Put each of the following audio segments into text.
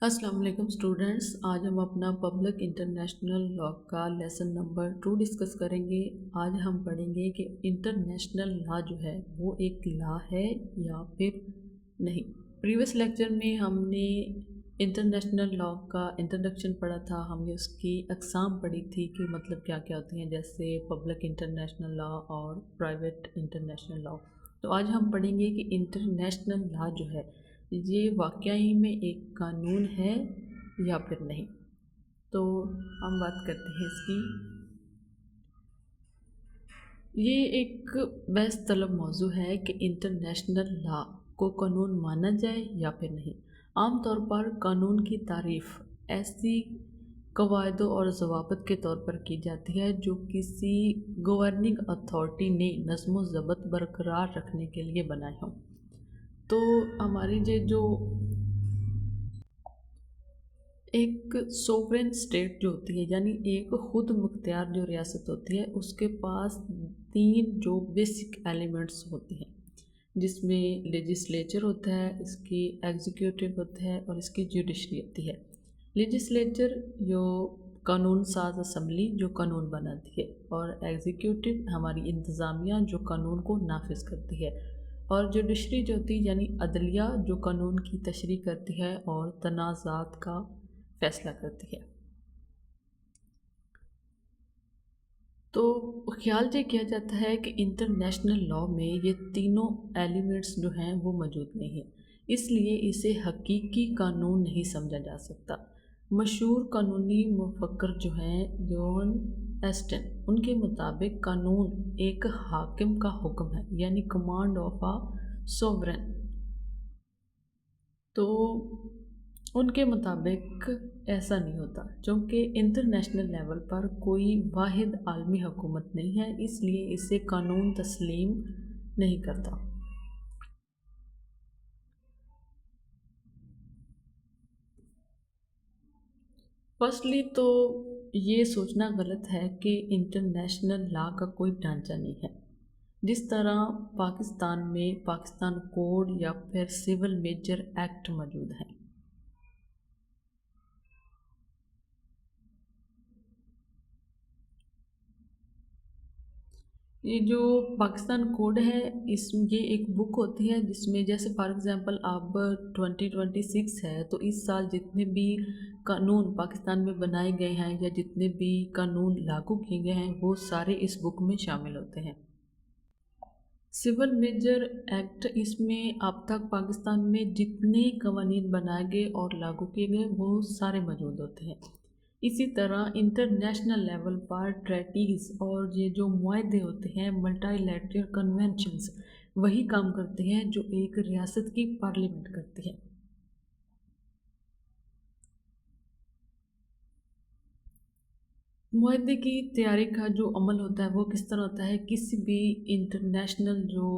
अस्सलाम वालेकुम स्टूडेंट्स। आज हम अपना पब्लिक इंटरनेशनल लॉ का लेसन नंबर 2 डिस्कस करेंगे। आज हम पढ़ेंगे कि इंटरनेशनल लॉ जो है वो एक लॉ है या फिर नहीं। प्रीवियस लेक्चर में हमने इंटरनेशनल लॉ का इंट्रोडक्शन पढ़ा था। हमने उसकी अक़साम पढ़ी थी कि मतलब क्या क्या होती हैं, जैसे पब्लिक इंटरनेशनल लॉ और प्राइवेट इंटरनेशनल लॉ। तो आज हम पढ़ेंगे कि इंटरनेशनल लॉ जो है ये वाकई में एक कानून है या फिर नहीं। तो हम बात करते हैं इसकी। ये एक बहस तलब मौजू है कि इंटरनेशनल लॉ को कानून माना जाए या फिर नहीं। आम तौर पर कानून की तारीफ़ ऐसी कवायदों और ज़वाबित के तौर पर की जाती है जो किसी गवर्निंग अथॉरिटी ने नज़्म व ज़ब्त बरकरार रखने के लिए बनाए हों। तो हमारी जो एक सोवरेन स्टेट जो होती है, यानी एक ख़ुद मुख्तियार जो रियासत होती है, उसके पास 3 जो बेसिक एलिमेंट्स होते हैं, जिसमें लेजिस्लेचर होता है, इसकी एग्जीक्यूटिव होता है और इसकी जुडिशरी होती है। लेजिस्लेचर जो कानून साज असम्बली जो कानून बनाती है, और एग्जीक्यूटिव हमारी इंतज़ामिया जो कानून को नाफिज करती है, और जुडिशरी जो होती है यानी अदलिया जो कानून की तशरीह करती है और तनाज़ात का फैसला करती है। तो ख्याल ये किया जाता है कि इंटरनेशनल लॉ में ये तीनों एलिमेंट्स जो हैं वो मौजूद नहीं हैं, इसलिए इसे हकीकी कानून नहीं समझा जा सकता। मशहूर कानूनी मुफक्कर जो हैं जॉन एस्टन, उनके मुताबिक कानून एक हाकिम का हुक्म है, यानी कमांड ऑफ आ सोवरेन। तो उनके मुताबिक ऐसा नहीं होता, क्योंकि इंटरनेशनल लेवल पर कोई वाहिद आलमी हुकूमत नहीं है, इसलिए इसे कानून तस्लीम नहीं करता। फर्स्टली तो ये सोचना गलत है कि इंटरनेशनल लॉ का कोई ढांचा नहीं है। जिस तरह पाकिस्तान में पाकिस्तान कोड या फिर सिविल मेजर एक्ट मौजूद है, ये जो पाकिस्तान कोड है, ये एक बुक होती है जिसमें जैसे फॉर एग्ज़ाम्पल अब 2026 है, तो इस साल जितने भी कानून पाकिस्तान में बनाए गए हैं या जितने भी कानून लागू किए गए हैं वो सारे इस बुक में शामिल होते हैं। सिविल मेजर एक्ट, इसमें अब तक पाकिस्तान में जितने कवानीन बनाए गए और लागू किए गए वो सारे मौजूद होते हैं। इसी तरह इंटरनेशनल लेवल पर ट्रेटीज़ और ये जो मुआहदे होते हैं, मल्टीलैटरल कन्वेंशंस, वही काम करते हैं जो एक रियासत की पार्लियामेंट करती है। मुआहदे की तैयारी का जो अमल होता है वो किस तरह होता है, किसी भी इंटरनेशनल जो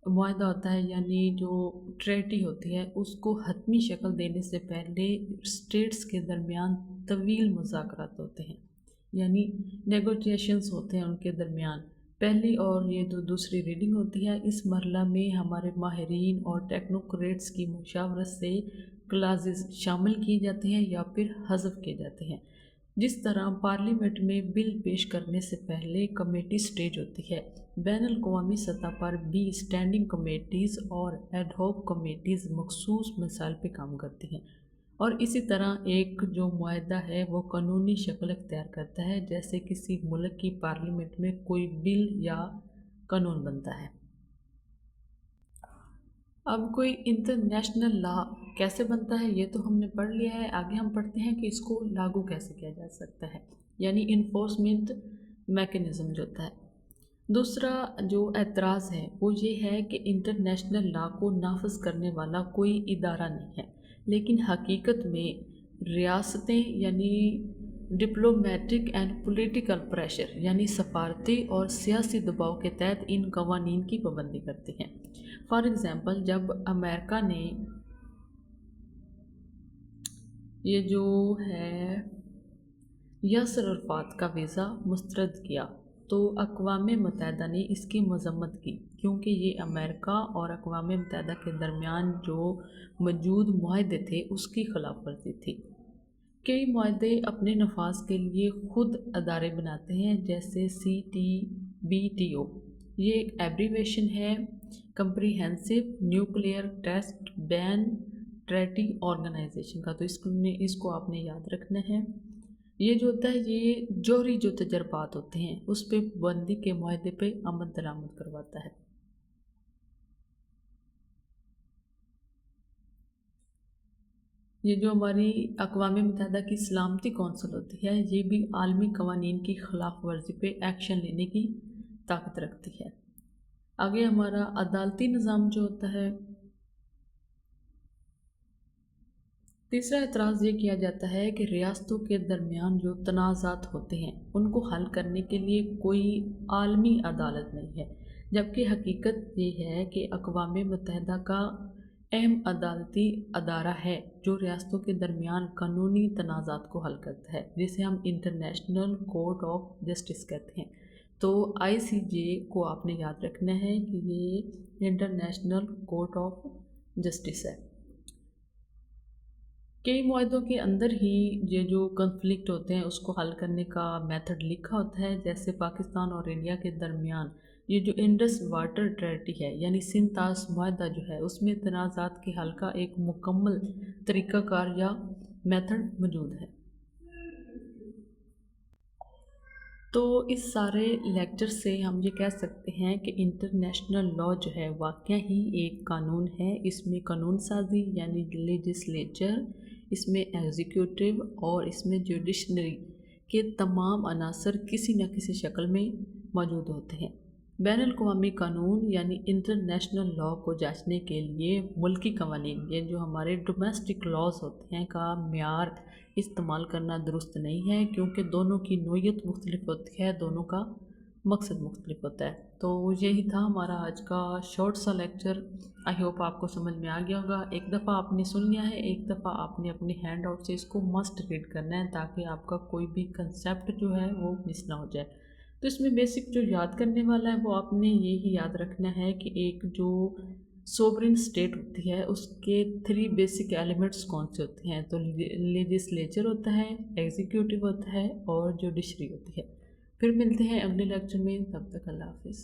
मुआहदा होता है यानी जो ट्रेटी होती है, उसको हतमी शक्ल देने से पहले स्टेट्स के दरमियान तवील मुज़ाकरात होते हैं, यानी नेगोशिएशंस होते हैं उनके दरमियान। पहली और ये तो दूसरी रीडिंग होती है। इस मरला में हमारे माहिरीन और टेक्नोक्रेट्स की मुशावरत से क्लासेस शामिल किए जाते हैं या फिर हज़फ किए जाते हैं। जिस तरह पार्लियामेंट में बिल पेश करने से पहले कमेटी स्टेज होती है, बैनुल अक़वामी सतह पर भी स्टैंडिंग कमेटीज़ और एडहॉक कमेटीज़ मखसूस मसाइल पे काम करती हैं। और इसी तरह एक जो मुआहदा है वो कानूनी शक्ल इख्तियार करता है, जैसे किसी मुल्क की पार्लियामेंट में कोई बिल या कानून बनता है। अब कोई इंटरनेशनल लॉ कैसे बनता है ये तो हमने पढ़ लिया है। आगे हम पढ़ते हैं कि इसको लागू कैसे किया जा सकता है, यानी इन्फोर्समेंट मैकेनिज़्म जो होता है। दूसरा जो एतराज़ है वो ये है कि इंटरनेशनल लॉ को नाफिज करने वाला कोई इदारा नहीं है, लेकिन हकीकत में रियासतें यानी डिप्लोमेटिक एंड पॉलिटिकल प्रेशर यानी सफारती और सियासी दबाव के तहत इन कवानीन की पाबंदी करती हैं। फॉर एग्ज़ाम्पल, जब अमेरिका ने ये जो है यासर अरफात का वीज़ा मुस्तरद किया, تو اقوام متحدہ نے اس کی مذمت کی کیونکہ یہ امریکہ اور اقوام متحدہ کے درمیان جو موجود معاہدے تھے اس کی خلاف ورزی تھی۔ کئی معاہدے اپنے نفاذ کے لیے خود ادارے بناتے ہیں، جیسے CTBTO، یہ ایک ایبریویشن ہے comprehensive nuclear test ban treaty organisation کا، تو اس کو آپ نے یاد رکھنا ہے۔ یہ جو ہوتا ہے یہ جوہری جو تجربات ہوتے ہیں اس پہ پابندی کے معاہدے پہ عمل درآمد کرواتا ہے۔ یہ جو ہماری اقوام متحدہ کی سلامتی کونسل ہوتی ہے یہ بھی عالمی قوانین کی خلاف ورزی پہ ایکشن لینے کی طاقت رکھتی ہے۔ آگے ہمارا عدالتی نظام جو ہوتا ہے، تیسرا اعتراض یہ کیا جاتا ہے کہ ریاستوں کے درمیان جو تنازعات ہوتے ہیں ان کو حل کرنے کے لیے کوئی عالمی عدالت نہیں ہے، جبکہ حقیقت یہ ہے کہ اقوام متحدہ کا اہم عدالتی ادارہ ہے جو ریاستوں کے درمیان قانونی تنازعات کو حل کرتا ہے، جسے ہم انٹرنیشنل کورٹ آف جسٹس کہتے ہیں۔ تو ICJ کو آپ نے یاد رکھنا ہے کہ یہ انٹرنیشنل کورٹ آف جسٹس ہے۔ کئی معاہدوں کے اندر ہی یہ جو کنفلکٹ ہوتے ہیں اس کو حل کرنے کا میتھڈ لکھا ہوتا ہے، جیسے پاکستان اور انڈیا کے درمیان یہ جو انڈس واٹر ٹریٹی ہے یعنی سندھ طاس معاہدہ جو ہے اس میں تنازعات کے حل کا ایک مکمل طریقہ کار یا میتھڈ موجود ہے۔ تو اس سارے لیکچر سے ہم یہ کہہ سکتے ہیں کہ انٹرنیشنل لاء جو ہے واقعہ ہی ایک قانون ہے، اس میں قانون سازی یعنی لیجسلیچر، اس میں ایگزیکیوٹیو اور اس میں جوڈیشنری کے تمام عناصر کسی نہ کسی شکل میں موجود ہوتے ہیں۔ بین الاقوامی قانون یعنی انٹرنیشنل لاء کو جانچنے کے لیے ملکی قوانین یہ جو ہمارے ڈومیسٹک لاز ہوتے ہیں کا معیار استعمال کرنا درست نہیں ہے، کیونکہ دونوں کی نوعیت مختلف ہوتی ہے، دونوں کا مقصد مختلف ہوتا ہے۔ تو یہی تھا ہمارا آج کا شارٹ سا لیکچر، آئی ہوپ آپ کو سمجھ میں آ گیا ہوگا۔ ایک دفعہ آپ نے سن لیا ہے، ایک دفعہ آپ نے اپنی ہینڈ آؤٹ سے اس کو مسٹ ریڈ کرنا ہے تاکہ آپ کا کوئی بھی کنسیپٹ جو ہے وہ مس نہ ہو جائے۔ تو اس میں بیسک جو یاد کرنے والا ہے وہ آپ نے یہی یاد رکھنا ہے کہ ایک جو سوورن اسٹیٹ ہوتی ہے اس کے 3 بیسک ایلیمنٹس کون سے ہوتے ہیں، تو لیجسلیچر ہوتا ہے، ایگزیکیوٹیو ہوتا ہے اور جوڈیشری ہوتی ہے۔ پھر ملتے ہیں اگلے لیکچر میں، تب تک اللہ حافظ۔